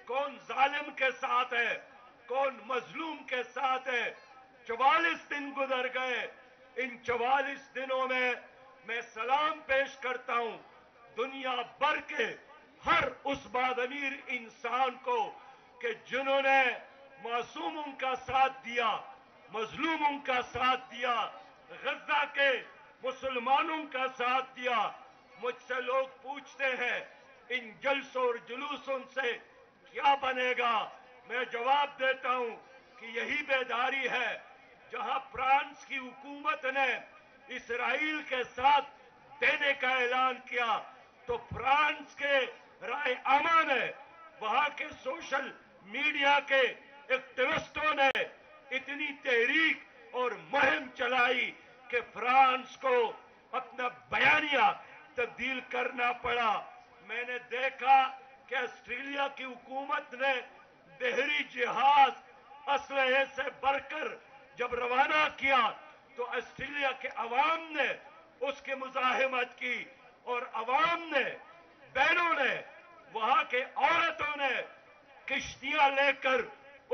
کون ظالم کے ساتھ ہے، کون مظلوم کے ساتھ ہے۔ 44 دن گزر گئے، ان 44 دنوں میں سلام پیش کرتا ہوں دنیا بھر کے ہر اس بادمیر انسان کو کہ جنہوں نے معصوموں کا ساتھ دیا، مظلوموں کا ساتھ دیا، غزہ کے مسلمانوں کا ساتھ دیا۔ مجھ سے لوگ پوچھتے ہیں ان جلسوں اور جلوسوں سے کیا بنے گا؟ میں جواب دیتا ہوں کہ یہی بیداری ہے۔ جہاں فرانس کی حکومت نے اسرائیل کے ساتھ دینے کا اعلان کیا تو فرانس کے رائے عامہ نے، وہاں کے سوشل میڈیا کے ایکٹیوسٹوں نے اتنی تحریک اور مہم چلائی کہ فرانس کو اپنا بیانیہ تبدیل کرنا پڑا۔ میں نے دیکھا کہ آسٹریلیا کی حکومت نے بحری جہاز اسلحے سے بھر کر جب روانہ کیا تو آسٹریلیا کے عوام نے اس کی مزاحمت کی، اور عوام نے، بہنوں نے، وہاں کے عورتوں نے کشتیاں لے کر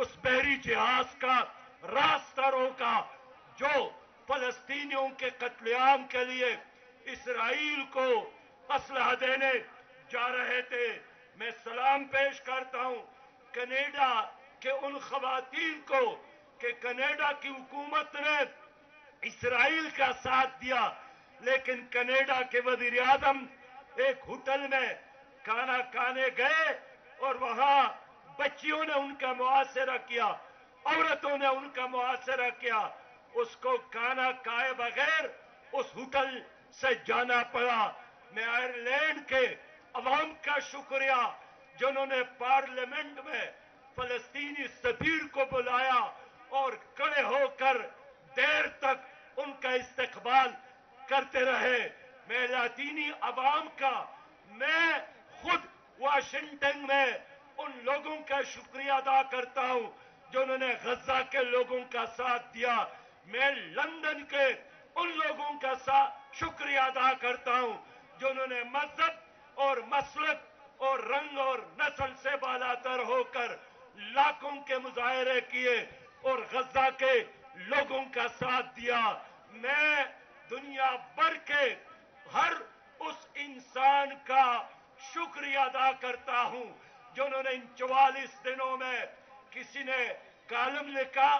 اس بحری جہاز کا راستہ روکا جو فلسطینیوں کے قتل عام کے لیے اسرائیل کو اسلحہ دینے جا رہے تھے۔ میں سلام پیش کرتا ہوں کینیڈا کے ان خواتین کو کہ کینیڈا کی حکومت نے اسرائیل کا ساتھ دیا، لیکن کینیڈا کے وزیر اعظم ایک ہوٹل میں کھانا کھانے گئے اور وہاں بچیوں نے ان کا محاصرہ کیا، عورتوں نے ان کا محاصرہ کیا، اس کو کھانا کھائے بغیر اس ہوٹل سے جانا پڑا۔ میں آئرلینڈ کے عوام کا شکریہ جنہوں نے پارلیمنٹ میں فلسطینی سفیر کو بلایا اور کھڑے ہو کر دیر تک ان کا استقبال کرتے رہے۔ میں لاطینی عوام کا، میں خود واشنگٹن میں ان لوگوں کا شکریہ ادا کرتا ہوں جنہوں نے غزہ کے لوگوں کا ساتھ دیا۔ میں لندن کے ان لوگوں کا شکریہ ادا کرتا ہوں جنہوں نے مذہب اور مسلک اور رنگ اور نسل سے بالاتر ہو کر لاکھوں کے مظاہرے کیے اور غزہ کے لوگوں کا ساتھ دیا۔ میں دنیا بھر کے ہر اس انسان کا شکریہ ادا کرتا ہوں جنہوں نے ان 44 دنوں میں کسی نے کالم لکھا،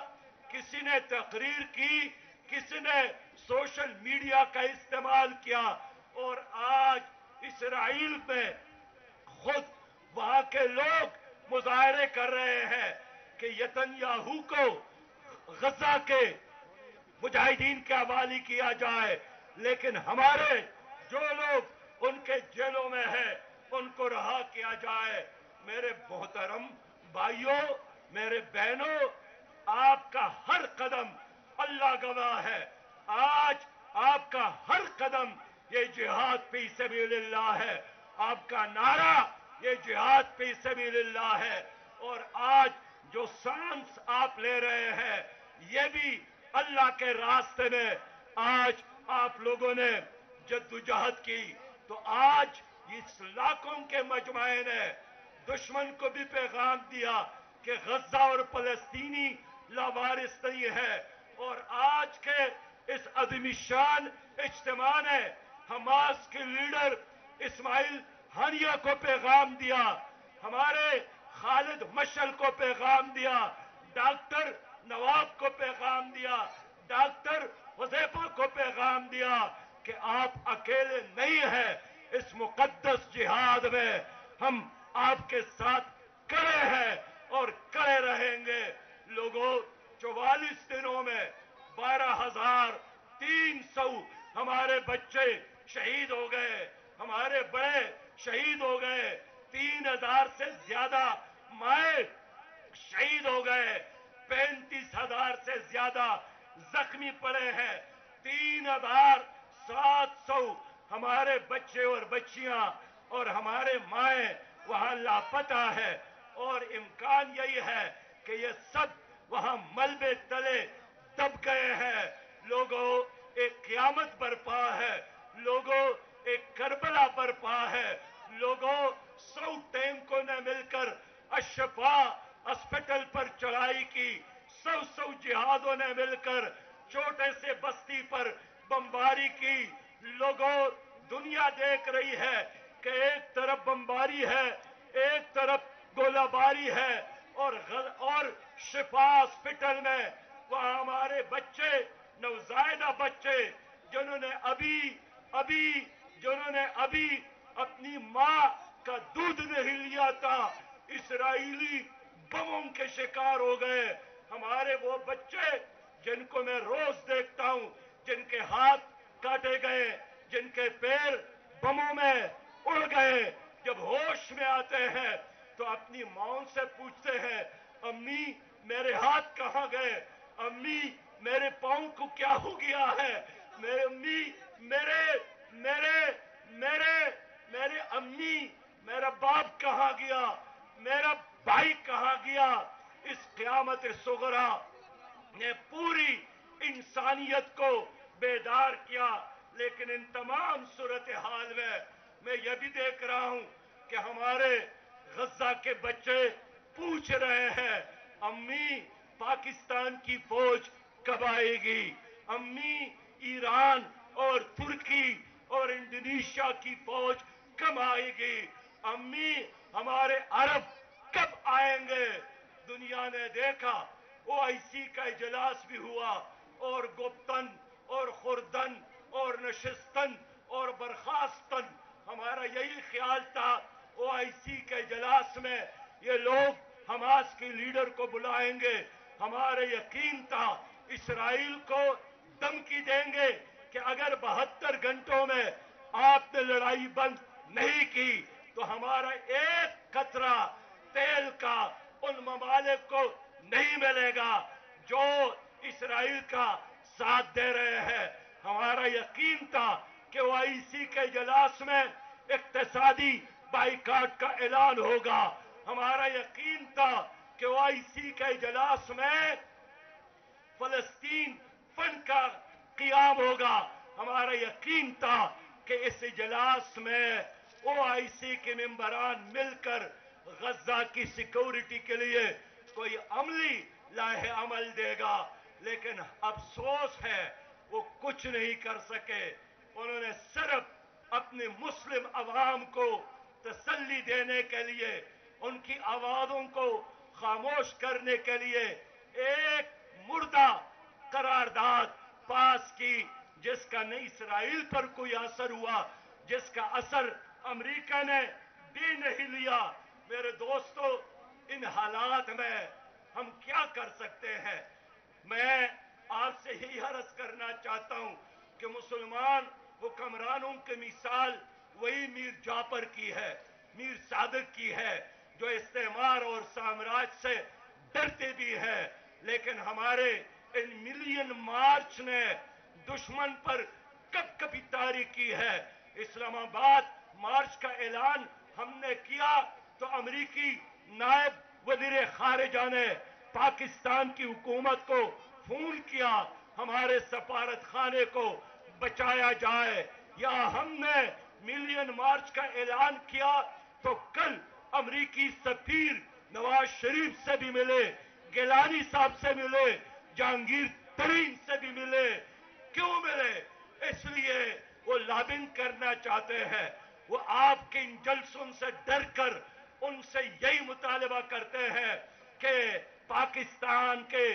کسی نے تقریر کی، کسی نے سوشل میڈیا کا استعمال کیا، اور آج اسرائیل میں خود وہاں کے لوگ مظاہرے کر رہے ہیں کہ نتنیاہو کو غزہ کے مجاہدین کے حوالے کیا جائے، لیکن ہمارے جو لوگ ان کے جیلوں میں ہیں ان کو رہا کیا جائے۔ میرے محترم بھائیوں، میرے بہنوں، آپ کا ہر قدم اللہ گواہ ہے، آج آپ کا ہر قدم یہ جہاد فی سبیل اللہ ہے، آپ کا نعرہ یہ جہاد فی سبیل اللہ ہے، اور آج جو سانس آپ لے رہے ہیں یہ بھی اللہ کے راستے میں۔ آج آپ لوگوں نے جدوجہد کی تو آج اس لاکھوں کے مجمع نے دشمن کو بھی پیغام دیا کہ غزہ اور فلسطینی لاوارث نہیں ہے، اور آج کے اس عظیم شان اجتماع نے حماس کے لیڈر اسماعیل ہانیہ کو پیغام دیا، ہمارے خالد مشعل کو پیغام دیا، ڈاکٹر نواب کو پیغام دیا، ڈاکٹر حذیفہ کو پیغام دیا کہ آپ اکیلے نہیں ہیں اس مقدس جہاد میں، ہم آپ کے ساتھ کھڑے ہیں اور کھڑے رہیں گے۔ لوگوں، 44 دنوں میں 12,300 ہمارے بچے شہید ہو گئے، ہمارے بڑے شہید ہو گئے، 3,000 سے زیادہ مائیں شہید ہو گئے، 35,000 سے زیادہ زخمی پڑے ہیں، 3,700 ہمارے بچے اور بچیاں اور ہمارے مائیں وہاں لاپتہ ہے، اور امکان یہی ہے کہ یہ سب وہاں ملبے تلے دب گئے ہیں۔ لوگوں، ایک قیامت برپا ہے، لوگوں ایک کربلا برپا ہے، لوگوں 100 ٹینکوں نے مل کر अशफा हॉस्पिटल पर चढ़ाई की। 100 जिहादों ने मिलकर छोटे से बस्ती पर बमबारी की। लोगों, दुनिया देख रही है कि एक तरफ बमबारी है, एक तरफ गोलाबारी है, और शिफा हॉस्पिटल में वहां हमारे बच्चे, नवजायदा बच्चे जिन्होंने अभी अपनी मां का दूध नहीं लिया था, इस्राएली बमों के शिकार हो गए। हमारे वो बच्चे जिनको मैं रोज देखता हूं, जिनके हाथ काटे गए, जिनके पैर बमों में उड़ गए, जब होश में आते हैं तो अपनी मां से पूछते हैं, अम्मी मेरे हाथ कहां गए, अम्मी मेरे पांव को क्या हो गया है, मेरे अम्मी, मेरे मेरे मेरे मेरे अम्मी, मेरा बाप कहां गया, मेरा भाई कहां गया। इस क़यामत सुगरा ने पूरी इंसानियत को बेदार किया। लेकिन इन तमाम सूरत हाल में मैं यह भी देख रहा हूं कि हमारे गजा के बच्चे पूछ रहे हैं, अम्मी पाकिस्तान की फौज कब आएगी, अम्मी ईरान और तुर्की और इंडोनेशिया की फौज कब आएगी, अम्मी हमारे अरब कब आएंगे। दुनिया ने देखा, ओआईसी का इजलास भी हुआ, और गुप्तन और खुर्दन और नशिस्तन और बर्खास्तन, हमारा यही ख्याल था ओआईसी के इजलास में ये लोग हमास के लीडर को बुलाएंगे। हमारे यकीन था इसराइल को धमकी देंगे कि अगर 72 घंटों में आपने लड़ाई बंद नहीं की तो हमारा एक कतरा तेल का उन ममालिक को नहीं मिलेगा जो इसराइल का साथ दे रहे हैं। हमारा यकीन था कि ओआईसी के इजलास में इक्तिसादी बाइकाट का ऐलान होगा। हमारा यकीन था कि ओआईसी के इजलास में फलस्तीन फंड का क़याम होगा। हमारा यकीन था कि इस इजलास में ओआईसी के मेंबरान मिलकर गजा की सिक्योरिटी के लिए कोई अमली लाहे अमल देगा। लेकिन अफसोस है वो कुछ नहीं कर सके। उन्होंने सिर्फ अपने मुस्लिम अवाम को तसल्ली देने के लिए, उनकी आवाज़ों को खामोश करने के लिए एक मुर्दा करारदाद पास की, जिसका न इसराइल पर कोई असर हुआ, जिसका असर अमेरिका ने भी नहीं लिया। मेरे दोस्तों, इन हालात में हम क्या कर सकते हैं? मैं आपसे यही अर्ज करना चाहता हूं कि मुसलमान हुक्मरानों की मिसाल वही मीर जाफर की है, मीर सादिक की है, जो इस्तेमार और साम्राज्य से डरते भी हैं। लेकिन हमारे इन मिलियन मार्च ने दुश्मन पर कब कभी तारीख की है। इस्लामाबाद मार्च का ऐलान हमने किया तो अमेरिकी नायब वजीर खारिजा ने पाकिस्तान की हुकूमत को फोन किया हमारे सफारत खाने को बचाया जाए। या हमने मिलियन मार्च का ऐलान किया तो कल अमेरिकी सफीर नवाज शरीफ से भी मिले, गिलानी साहब से मिले, जहांगीर तरीन से भी मिले। क्यों मिले? इसलिए वो लॉबिंग करना चाहते हैं। वो आपके इन जलसों से डर कर उनसे यही मुतालबा करते हैं कि पाकिस्तान के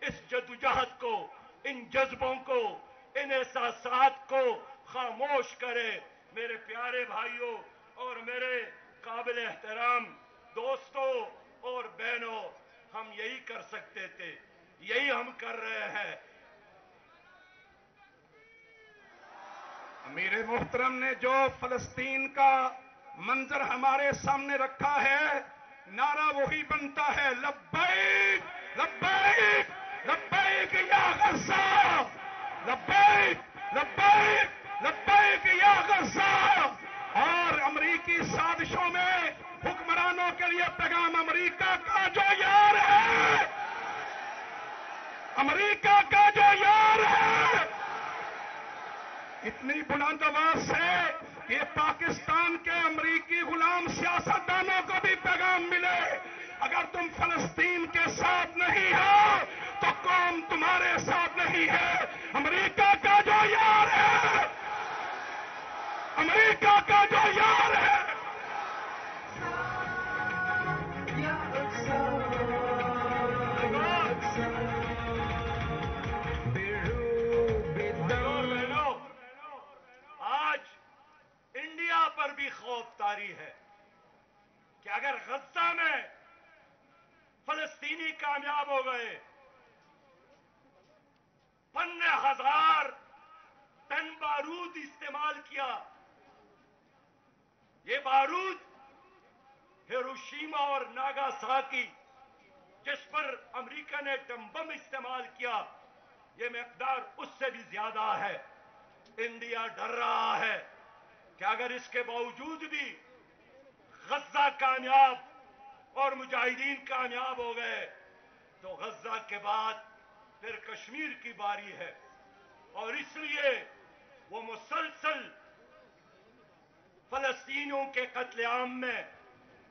इस जदोजहद को, इन जज्बों को, इन एहसासात को खामोश करे। मेरे प्यारे भाइयों और मेरे काबिल एहतराम दोस्तों और बहनों, हम यही कर सकते थे, यही हम कर रहे हैं। अमीर मोहतरम ने जो फलस्तीन का मंजर हमारे सामने रखा है, नारा वही बनता है, लब्बैक लब्बैक लब्बैक या गज़ा, लब्बैक लब्बैक लब्बैक या गज़ा। और अमरीकी साजिशों में हुक्मरानों के लिए पैगाम अमरीका का जो यार है, अमरीका का जो यार है, इतनी बुलंद आवाज से कि पाकिस्तान के अमरीकी गुलाम सियासतदानों को भी पैगाम मिले تم فلسطین کے ساتھ نہیں ہو تو قوم تمہارے ساتھ نہیں ہے. امریکہ کا جو یار ہے، امریکہ کا جو یار ہے، آج انڈیا پر بھی خوف طاری ہے کہ اگر غزہ میں فلسطینی کامیاب ہو گئے، 15,000 ٹن بارود استعمال کیا. یہ بارود ہیروشیما اور ناگاساکی جس پر امریکہ نے بم استعمال کیا، یہ مقدار اس سے بھی زیادہ ہے. انڈیا ڈر رہا ہے کہ اگر اس کے باوجود بھی غزہ کامیاب اور مجاہدین کامیاب ہو گئے تو غزہ کے بعد پھر کشمیر کی باری ہے. اور اس لیے وہ مسلسل فلسطینیوں کے قتل عام میں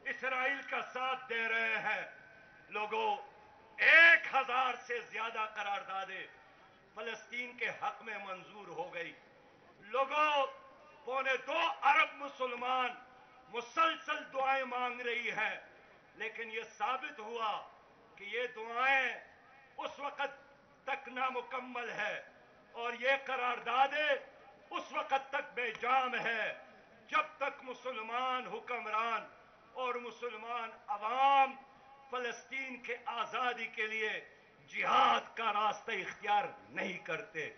اسرائیل کا ساتھ دے رہے ہیں. لوگوں، 1,000 سے زیادہ قراردادیں فلسطین کے حق میں منظور ہو گئی. لوگوں، 2.25 ارب مسلمان مسلسل دعائیں مانگ رہی ہے، لیکن یہ ثابت ہوا کہ یہ دعائیں اس وقت تک نامکمل ہے اور یہ قراردادیں اس وقت تک بے جام ہے جب تک مسلمان حکمران اور مسلمان عوام فلسطین کے آزادی کے لیے جہاد کا راستہ اختیار نہیں کرتے.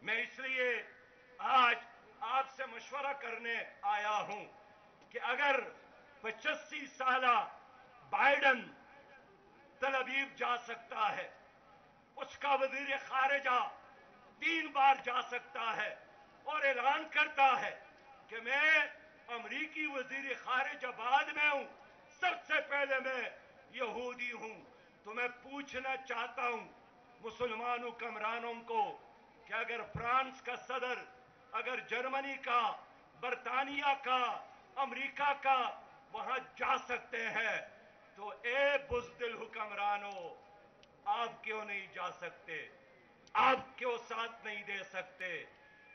میں اس لیے آج آپ سے مشورہ کرنے آیا ہوں کہ اگر 85 سالہ بائیڈن تل ابیب جا سکتا ہے، اس کا وزیر خارجہ 3 بار جا سکتا ہے اور اعلان کرتا ہے کہ میں امریکی وزیر خارجہ بعد میں ہوں، سب سے پہلے میں یہودی ہوں، تو میں پوچھنا چاہتا ہوں مسلمان حکمرانوں کو کہ اگر فرانس کا صدر، اگر جرمنی کا، برطانیہ کا، امریکہ کا وہاں جا سکتے ہیں تو اے بزدل حکمرانوں، آپ کیوں نہیں جا سکتے؟ آپ کیوں ساتھ نہیں دے سکتے؟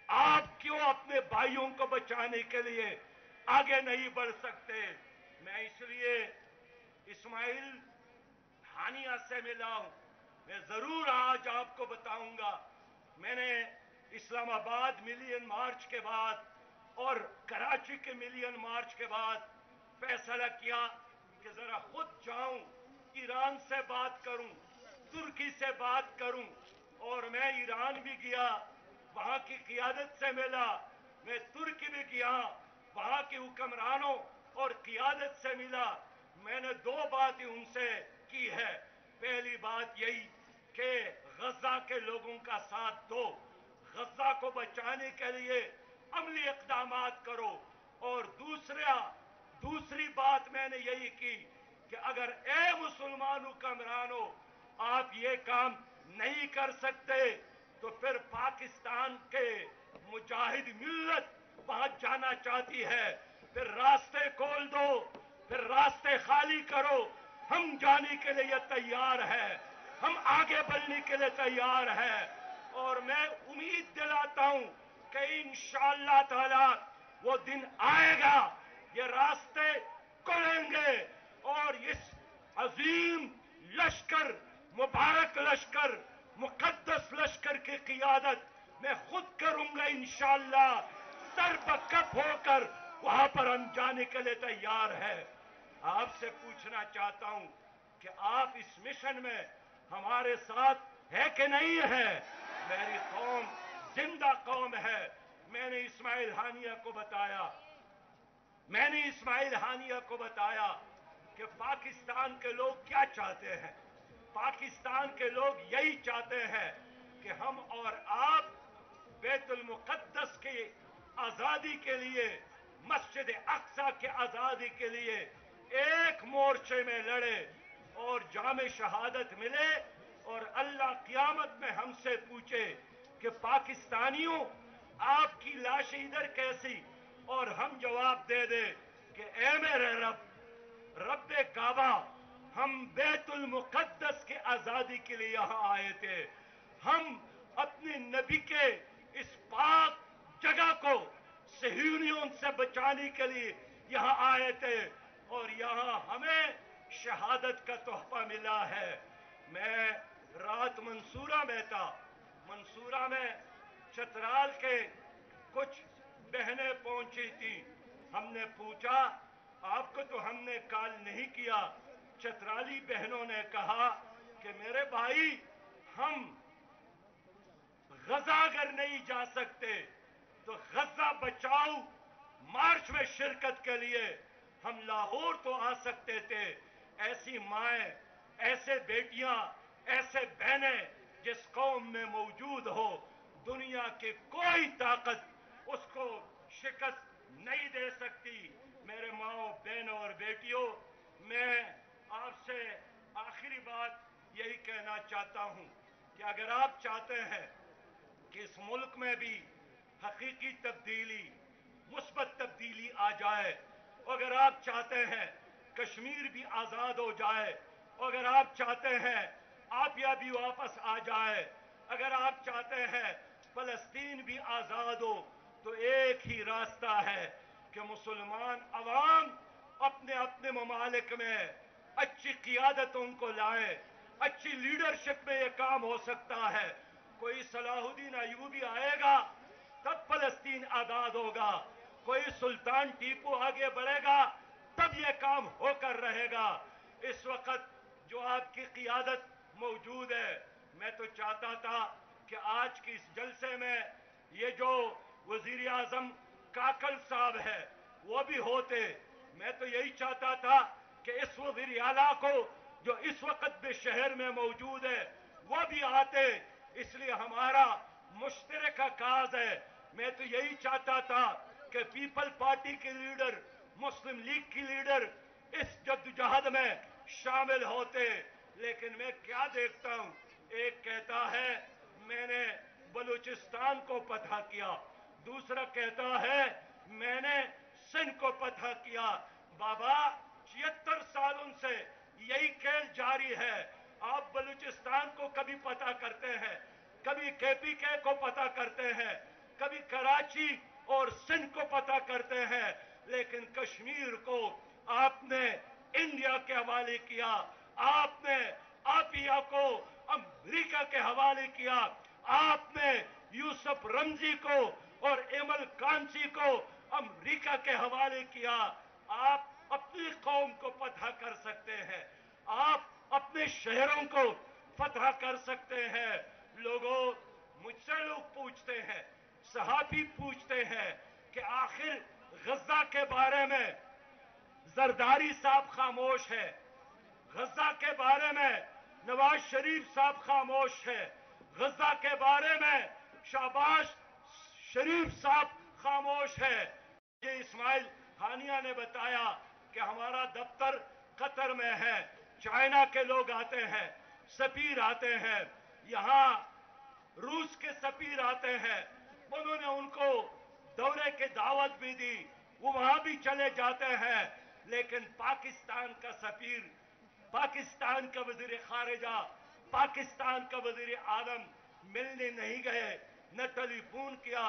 آپ کیوں اپنے بھائیوں کو بچانے کے لیے آگے نہیں بڑھ سکتے؟ میں اس لیے اسماعیل ہانیہ سے ملا ہوں. میں ضرور آج آپ کو بتاؤں گا. میں نے اسلام آباد ملین مارچ کے بعد اور کراچی کے ملین مارچ کے بعد فیصلہ کیا کہ ذرا خود جاؤں، ایران سے بات کروں، ترکی سے بات کروں. اور میں ایران بھی گیا، وہاں کی قیادت سے ملا. میں ترکی بھی گیا، وہاں کی حکمرانوں اور قیادت سے ملا. میں نے 2 باتیں ان سے کی ہے. پہلی بات یہی کہ غزہ کے لوگوں کا ساتھ دو، غزہ کو بچانے کے لیے عملی اقدامات کرو. اور دوسری بات میں نے یہی کی کہ اگر اے مسلمان حکمرانوں آپ یہ کام نہیں کر سکتے تو پھر پاکستان کے مجاہد ملت وہاں جانا چاہتی ہے، پھر راستے کھول دو، پھر راستے خالی کرو. ہم جانے کے لیے تیار ہیں، ہم آگے بڑھنے کے لیے تیار ہیں. اور میں امید دلاتا ہوں کہ انشاءاللہ تعالی وہ دن آئے گا، یہ راستے کھلیں گے اور اس عظیم لشکر، مبارک لشکر، مقدس لشکر کی قیادت میں خود کروں گا انشاءاللہ. سر بکف ہو کر وہاں پر ہم جانے کے لیے تیار ہیں. آپ سے پوچھنا چاہتا ہوں کہ آپ اس مشن میں ہمارے ساتھ ہے کہ نہیں ہے؟ میری قوم زندہ قوم ہے. میں نے اسماعیل ہانیہ کو بتایا کہ پاکستان کے لوگ کیا چاہتے ہیں. پاکستان کے لوگ یہی چاہتے ہیں کہ ہم اور آپ بیت المقدس کی آزادی کے لیے، مسجد اقصی کی آزادی کے لیے ایک مورچے میں لڑے اور جام شہادت ملے اور اللہ قیامت میں ہم سے پوچھے کہ پاکستانیوں آپ کی لاش ادھر کیسی، اور ہم جواب دے دے کہ اے میرے رب کعبہ، ہم بے मुक़द्दस की आज़ादी के लिए यहाँ आए थे। हम अपने नबी के इस पाक जगह को सहूनियों से बचाने के लिए यहाँ आए थे और यहाँ हमें शहादत का तोहफा मिला है। मैं रात मंसूरा में था। मंसूरा में चतराल के कुछ बहनें पहुंची थी। हमने पूछा, आपको तो हमने कॉल नहीं किया। चतराली बहनों ने कहा कि मेरे भाई, हम गजा अगर नहीं जा सकते तो गजा बचाओ मार्च में शिरकत के लिए हम लाहौर तो आ सकते थे। ऐसी माएं, ऐसे बेटियां, ऐसे बहनें जिस कौम में मौजूद हो, दुनिया की कोई ताकत उसको शिकस्त नहीं दे सकती। मेरे माओ, बहनों और बेटियों, मैं आपसे आखिरी बात यही कहना चाहता हूं कि अगर आप चाहते हैं कि इस मुल्क में भी हकीकी तब्दीली, मुस्बत तब्दीली आ जाए, अगर आप चाहते हैं कश्मीर भी आज़ाद हो जाए, अगर आप चाहते हैं आपिया भी वापस आ जाए, अगर आप चाहते हैं फ़लस्तीन भी आज़ाद हो, तो एक ही रास्ता है कि मुसलमान अवाम अपने अपने ममालिक में अच्छी क़ियादतों को लाए। अच्छी लीडरशिप में ये काम हो सकता है। कोई सलाहुद्दीन अयूबी आएगा तब फ़लस्तीन आज़ाद होगा। कोई सुल्तान टीपू आगे बढ़ेगा तब ये काम होकर रहेगा। इस वक्त जो आपकी क़ियादत मौजूद है, मैं तो चाहता था कि आज की इस जलसे में ये जो वज़ीर आज़म काकल साहब है वो भी होते। मैं तो यही चाहता था कि इस वज़ीर आला को जो इस वक्त भी शहर में मौजूद है वो भी आते। इसलिए हमारा मुश्तरका काज है। मैं तो यही चाहता था कि पीपल पार्टी के लीडर, मुस्लिम लीग की लीडर इस जद्दोजहद में शामिल होते। लेकिन मैं क्या देखता हूं, एक कहता है मैंने बलूचिस्तान को फतह किया, दूसरा कहता है मैंने सिंध को फतह किया। बाबा, 76 सालों से यही खेल जारी है। आप बलूचिस्तान को कभी पता करते हैं, कभी केपीके को पता करते हैं, कभी कराची और सिंध को पता करते हैं, लेकिन कश्मीर को आपने इंडिया के हवाले किया। आपने आपिया को अमेरिका के हवाले किया। आपने यूसुफ रमजी को और इमल कांची को अमेरिका के हवाले किया। आप अपनी कौम को फतह कर सकते हैं, आप अपने शहरों को फतह कर सकते हैं। लोगों, मुझसे लोग पूछते हैं, सहाफी पूछते हैं कि आखिर गजा के बारे में जरदारी साहब खामोश है, गजा के बारे में नवाज शरीफ साहब खामोश है, गजा के बारे में शहबाज शरीफ साहब खामोश है। ये इस्माइल हानिया ने बताया कि हमारा दफ्तर कतर में है, चाइना के लोग आते हैं, सफीर आते हैं, यहाँ रूस के सफीर आते हैं। उन्होंने उनको दौरे की दावत भी दी, वो वहां भी चले जाते हैं। लेकिन पाकिस्तान का सफीर, पाकिस्तान का वजीर खारिजा, पाकिस्तान का वजीर आजम मिलने नहीं गए, न टेलीफोन किया।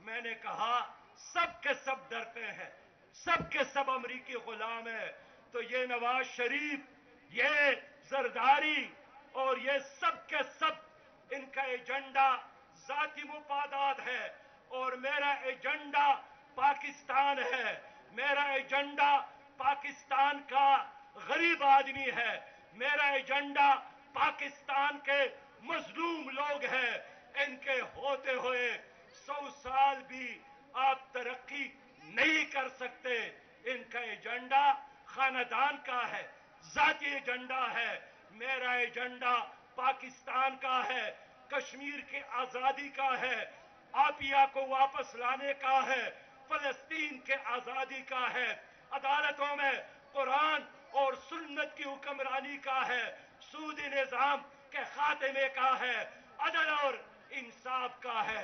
मैंने कहा सब के सब डरते हैं, सब के सब अमरीकी गुलाम है। तो ये नवाज शरीफ, ये जरदारी और ये सब के सब, इनका एजेंडा जाती मुफादात है और मेरा एजेंडा पाकिस्तान है। मेरा एजेंडा पाकिस्तान का गरीब आदमी है। मेरा एजेंडा पाकिस्तान के मजलूम लोग हैं। इनके होते हुए 100 साल भी आप तरक्की नहीं कर सकते। इनका एजेंडा खानदान का है, जाती एजेंडा है। मेरा एजेंडा पाकिस्तान का है, कश्मीर की आजादी का है, आपिया को वापस लाने का है, फलस्तीन के आजादी का है, अदालतों में कुरान और सुन्नत की हुक्मरानी का है, सूदी निजाम के खात्मे का है, अदल और इंसाफ का है।